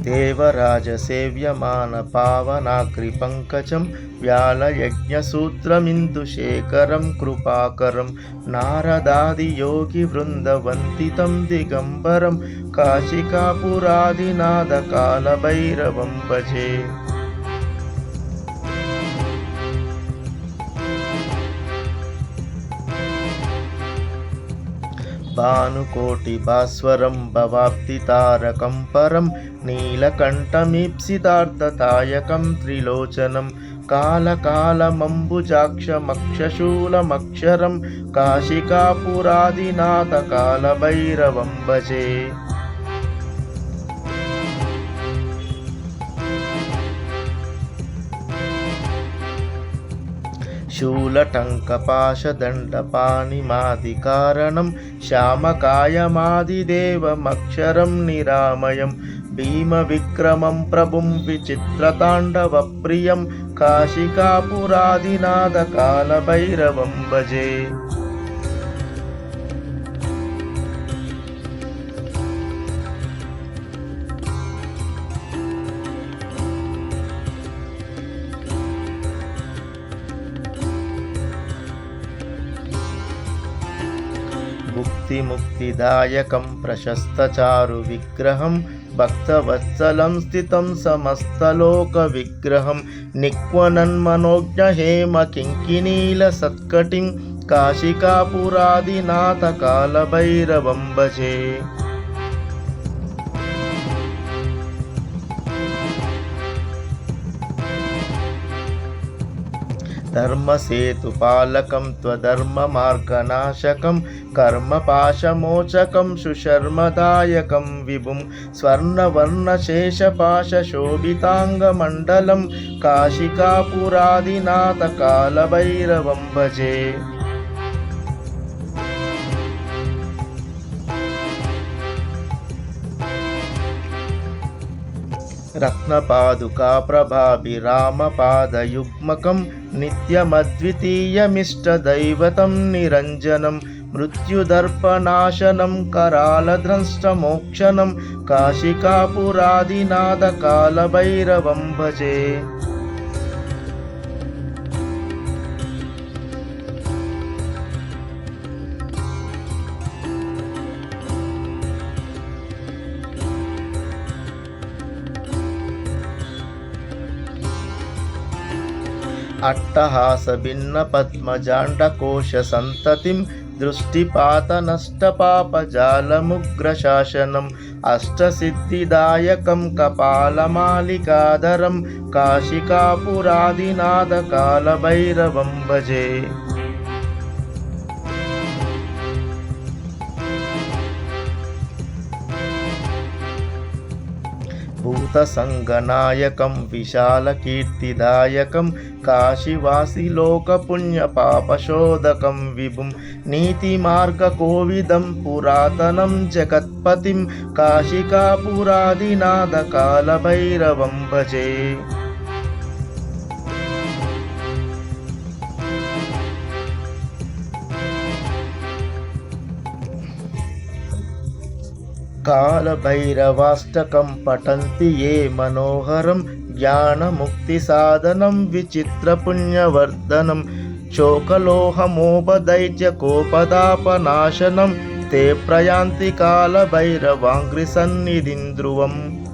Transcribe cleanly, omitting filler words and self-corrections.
देवराजसेव्यमानपावनाग्रिपङ्कजं व्यालयज्ञसूत्रमिन्दुशेखरं कृपाकरं नारदादियोगिवृन्दवन्दितं दिगम्बरं काशिकापुरादिनाथकालभैरवं भजे। भानुकोटिभास्वरं भवाब्धितारकं परं नीलकण्ठमीप्सितार्थदायकं त्रिलोचनं कालकालमम्बुजाक्षमक्षशूलमक्षरं काशिकापुरादिनाथकालभैरवं भजे। शूलटङ्कपाशदण्डपाणिमादिकारणं श्यामकायमादिदेवमक्षरं निरामयं भीमविक्रमं प्रभुं विचित्रताण्डवप्रियं काशिकापुरादिनाथकालभैरवं भजे। मुक्तिदायकं प्रशस्तचारुविग्रहं भक्तवत्सलं स्थितं समस्तलोकविग्रहं निक्वनन्मनोज्ञहेमकिङ्किणीलसत्कटिं काशिकापुरादिनाथकालभैरवं भजे। धर्मसेतुपालकं त्वधर्ममार्गनाशकं कर्मपाशमोचकं सुशर्मदायकं विभुं स्वर्णवर्णशेषपाशशोभिताङ्गमण्डलं काशिकापुरादिनाथकालभैरवं भजे। रत्नपादुकाप्रभाभिरामपादयुग्मकं नित्यमद्वितीयमिष्टदैवतं निरञ्जनं मृत्युदर्पनाशनं करालद्रष्टमोक्षणं काशिकापुरादिनाथकालभैरवं भजे। अट्टहासभिन्नपद्मजाण्डकोशसन्ततिं दृष्टिपातनष्टपापजालमुग्रशासनम् अष्टसिद्धिदायकं कपालमालिकाधरं काशिकापुरादिनाथकालभैरवं भजे। भूतसङ्गनायकं विशालकीर्तिदायकं काशीवासिलोकपुण्यपापशोधकं विभुं नीतिमार्गकोविदं पुरातनं जगत्पतिं काशिकापुरादिनाथकालभैरवं भजे। कालभैरवाष्टकं पठन्ति ये मनोहरं ज्ञानमुक्तिसाधनं विचित्रपुण्यवर्धनं शोकलोहमोपदैत्यकोपदापनाशनं ते प्रयान्ति कालभैरवाङ्घ्रिसन्निधिं ध्रुवम्।